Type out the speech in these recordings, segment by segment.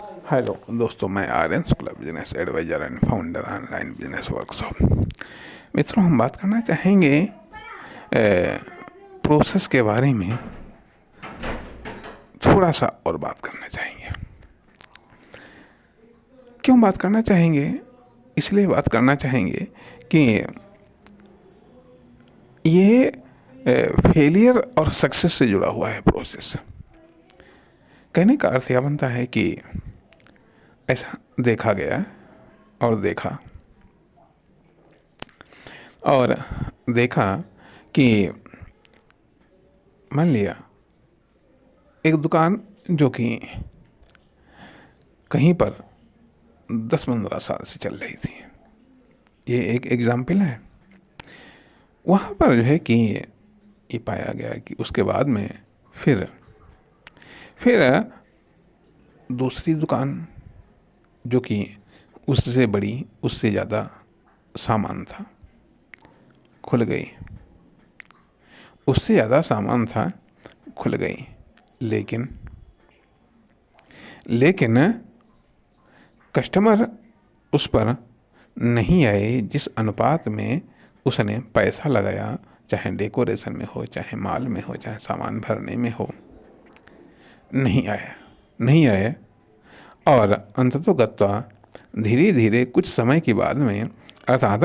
Hello दोस्तों, मैं Aryan Shukla, business advisor and founder online business workshop. मित्रों, हम बात करना चाहेंगे प्रोसेस के बारे में। थोड़ा सा और बात करना चाहेंगे। क्यों बात करना चाहेंगे? इसलिए बात करना चाहेंगे कि ये फेलियर और सक्सेस से जुड़ा हुआ है प्रोसेस। कहने का अर्थ यह बनता है कि ऐसा देखा गया और देखा और देखा कि मान लिया एक दुकान जो कि कहीं पर 10-15 साल से चल रही थी, ये एक एग्जाम्पल है। वहाँ पर जो है कि ये पाया गया कि उसके बाद में फिर दूसरी दुकान जो कि उससे बड़ी, उससे ज़्यादा सामान था, खुल गई। उससे ज़्यादा सामान था, खुल गई। लेकिन कस्टमर उस पर नहीं आए जिस अनुपात में उसने पैसा लगाया, चाहे डेकोरेशन में हो, चाहे माल में हो, चाहे सामान भरने में हो। नहीं आए और अंततोगत्वा धीरे धीरे कुछ समय के बाद में, अर्थात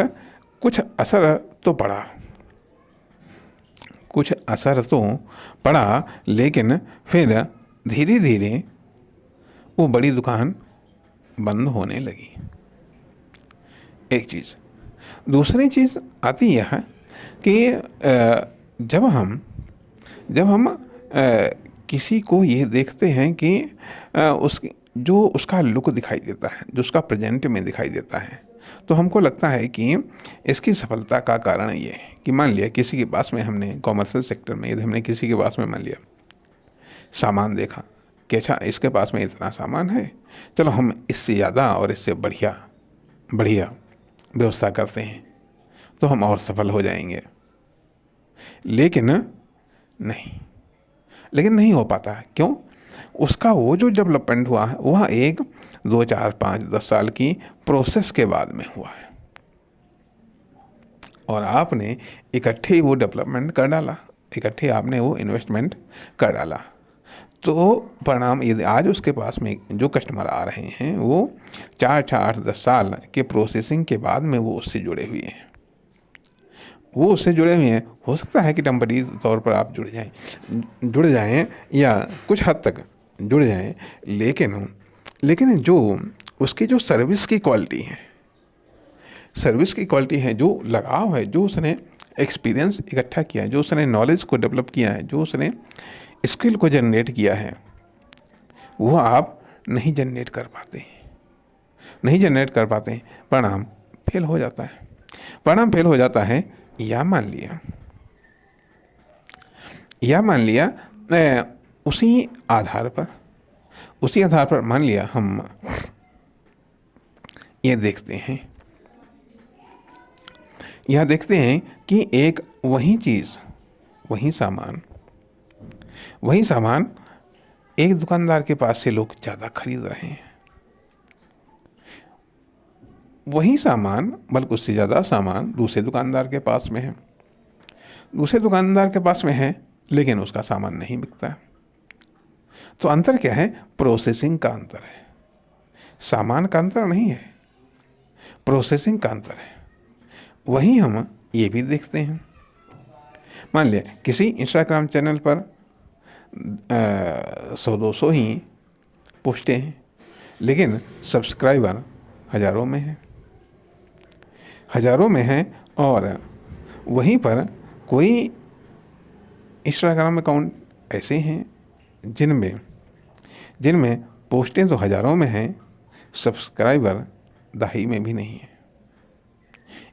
कुछ असर तो पड़ा, लेकिन फिर धीरे धीरे वो बड़ी दुकान बंद होने लगी। एक चीज़। दूसरी चीज़ आती यह है कि जब हम किसी को ये देखते हैं कि उसका लुक दिखाई देता है, जो उसका प्रेजेंट में दिखाई देता है, तो हमको लगता है कि इसकी सफलता का कारण ये है कि मान लिया किसी के पास में, हमने कॉमर्शियल सेक्टर में यदि हमने किसी के पास में मान लिया सामान देखा कि अच्छा इसके पास में इतना सामान है, चलो हम इससे ज़्यादा और इससे बढ़िया व्यवस्था करते हैं तो हम और सफल हो जाएंगे। लेकिन नहीं हो पाता है। क्यों? उसका वो जो डेवलपमेंट हुआ है वह 1, 2, 4, 5, 10 साल की प्रोसेस के बाद में हुआ है, और आपने इकट्ठे वो डेवलपमेंट कर डाला, इकट्ठे आपने वो इन्वेस्टमेंट कर डाला। तो परिणाम यदि आज उसके पास में जो कस्टमर आ रहे हैं वो 4, 8, 10 साल के प्रोसेसिंग के बाद में वो उससे जुड़े हुए हैं। हो सकता है कि टेम्पररी तौर पर आप जुड़ जाएं या कुछ हद तक जुड़ जाएं, लेकिन जो उसकी जो सर्विस की क्वालिटी है, जो लगाव है, जो उसने एक्सपीरियंस इकट्ठा किया है, जो उसने नॉलेज को डेवलप किया है, जो उसने स्किल को जनरेट किया है, वो आप नहीं जनरेट कर पाते हैं। परिणाम फेल हो जाता है। या मान लिया उसी आधार पर मान लिया हम ये देखते हैं कि एक वही सामान एक दुकानदार के पास से लोग ज़्यादा खरीद रहे हैं। वही सामान, बल्कि उससे ज़्यादा सामान दूसरे दुकानदार के पास में है, लेकिन उसका सामान नहीं बिकता। तो अंतर क्या है? प्रोसेसिंग का अंतर है। सामान का अंतर नहीं है, प्रोसेसिंग का अंतर है। वही हम ये भी देखते हैं। मान लिया किसी इंस्टाग्राम चैनल पर 100-200 ही पोस्टें हैं, लेकिन सब्सक्राइबर हज़ारों में हैं, और वहीं पर कोई इंस्टाग्राम अकाउंट ऐसे हैं जिनमें पोस्टें तो हज़ारों में हैं, सब्सक्राइबर दहाई में भी नहीं है।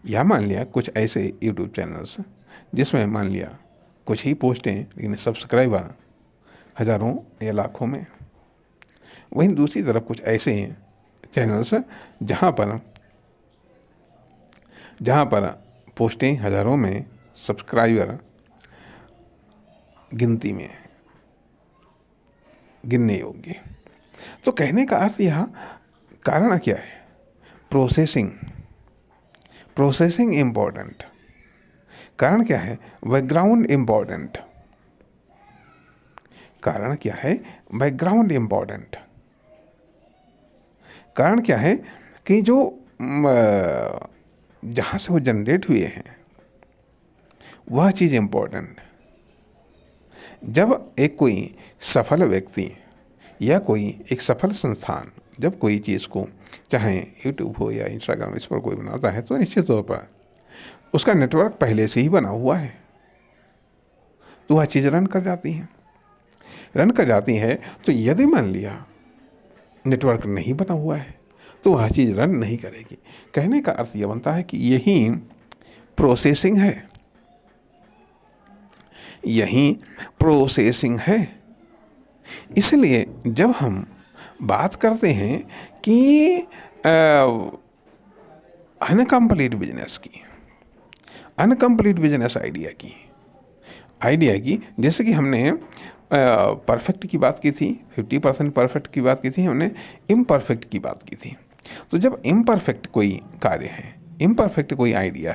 या मान लिया कुछ ऐसे यूट्यूब चैनल्स जिसमें मान लिया कुछ ही पोस्टें, लेकिन सब्सक्राइबर हज़ारों या लाखों में। वहीं दूसरी तरफ कुछ ऐसे चैनल्स जहाँ पर पोस्टें हज़ारों में, सब्सक्राइबर गिनने योग्य। तो कहने का अर्थ यह कारण क्या है? Processing, processing important. कारण क्या है? Background important. कारण क्या है? Background important. कारण क्या है कि जो जहाँ से वो जनरेट हुए हैं वह चीज़ इम्पोर्टेंट। जब एक कोई सफल व्यक्ति या कोई एक सफल संस्थान जब कोई चीज़ को, चाहे यूट्यूब हो या इंस्टाग्राम, इस पर कोई बनाता है तो निश्चित तौर पर उसका नेटवर्क पहले से ही बना हुआ है, तो वह चीज़ रन कर जाती है। रन कर जाती है तो यदि मान लिया नेटवर्क नहीं बना हुआ है तो वह चीज़ रन नहीं करेगी। कहने का अर्थ यह बनता है कि यही प्रोसेसिंग है, यही प्रोसेसिंग है। इसलिए जब हम बात करते हैं कि अनकम्प्लीट बिजनेस की, अनकम्प्लीट बिजनेस आइडिया की, जैसे कि हमने परफेक्ट की बात की थी, 50% परफेक्ट की बात की थी, हमने इम्परफेक्ट की बात की थी। तो जब इम्परफेक्ट कोई कार्य है, इम्परफेक्ट कोई आइडिया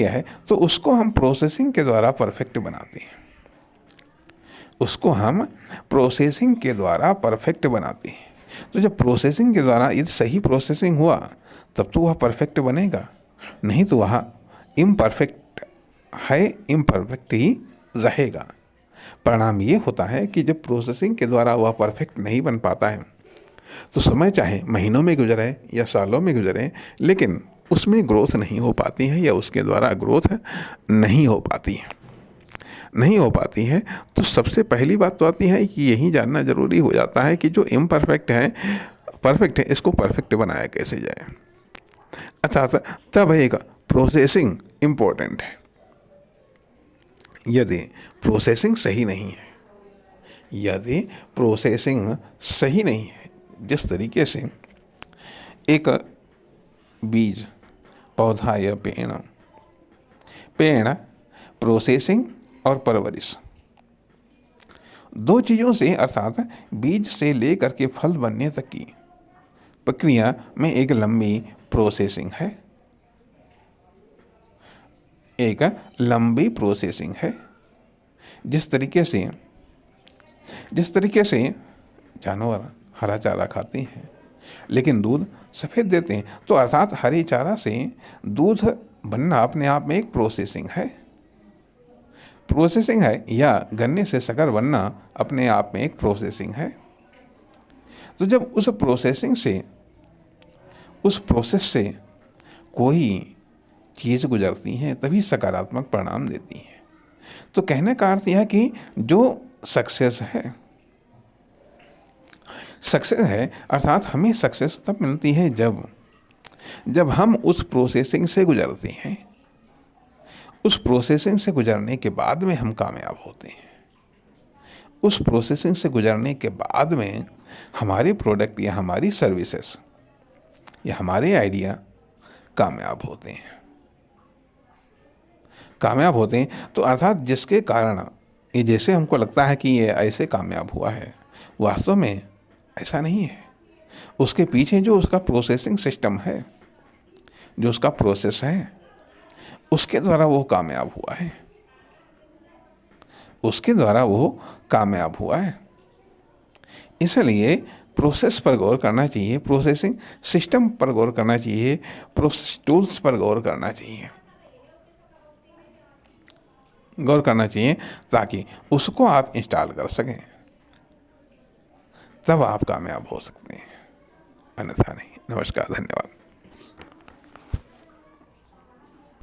है तो उसको हम प्रोसेसिंग के द्वारा परफेक्ट बनाते हैं, उसको हम प्रोसेसिंग के द्वारा परफेक्ट बनाते हैं। तो जब प्रोसेसिंग के द्वारा यदि सही प्रोसेसिंग हुआ तब तो वह परफेक्ट बनेगा, नहीं तो वह इम्परफेक्ट है, इम्परफेक्ट ही रहेगा। परिणाम ये होता है कि जब प्रोसेसिंग के द्वारा वह परफेक्ट नहीं बन पाता है तो समय चाहे महीनों में गुजरे या सालों में गुजरे, लेकिन उसमें ग्रोथ नहीं हो पाती है या उसके द्वारा ग्रोथ नहीं हो पाती है। तो सबसे पहली बात तो आती है कि यही जानना ज़रूरी हो जाता है कि जो इम्परफेक्ट है, परफेक्ट है, इसको परफेक्ट बनाया कैसे जाए। अर्थात तब एक प्रोसेसिंग इम्पोर्टेंट है। यदि प्रोसेसिंग सही नहीं है, यदि प्रोसेसिंग सही नहीं है, जिस तरीके से एक बीज, पौधा या पेड़ प्रोसेसिंग और परवरिश, दो चीज़ों से अर्थात बीज से लेकर के फल बनने तक की प्रक्रिया में एक लंबी प्रोसेसिंग है, एक लंबी प्रोसेसिंग है। जिस तरीके से जानवर हरा चारा खाते हैं लेकिन दूध सफ़ेद देते हैं, तो अर्थात हरे चारा से दूध बनना अपने आप में एक प्रोसेसिंग है, या गन्ने से शक्कर बनना अपने आप में एक प्रोसेसिंग है। तो जब उस प्रोसेस से कोई चीज़ गुजरती है तभी सकारात्मक परिणाम देती है। तो कहने का अर्थ यह है कि जो सक्सेस है अर्थात हमें सक्सेस तब मिलती है जब हम उस प्रोसेसिंग से गुजरते हैं। उस प्रोसेसिंग से गुजरने के बाद में हम कामयाब होते हैं। उस प्रोसेसिंग से गुजरने के बाद में हमारे प्रोडक्ट या हमारी सर्विसेज या हमारे आइडिया कामयाब होते हैं। तो अर्थात जिसके कारण ये, जैसे हमको लगता है कि ये ऐसे कामयाब हुआ है, वास्तव में ऐसा नहीं है। उसके पीछे जो उसका प्रोसेसिंग सिस्टम है, जो उसका प्रोसेस है, उसके द्वारा वो कामयाब हुआ है। इसलिए प्रोसेस पर गौर करना चाहिए, प्रोसेसिंग सिस्टम पर गौर करना चाहिए, प्रोसेस टूल्स पर गौर करना चाहिए ताकि उसको आप इंस्टॉल कर सकें, तब आप कामयाब हो सकते हैं, अन्यथा नहीं। नमस्कार, धन्यवाद।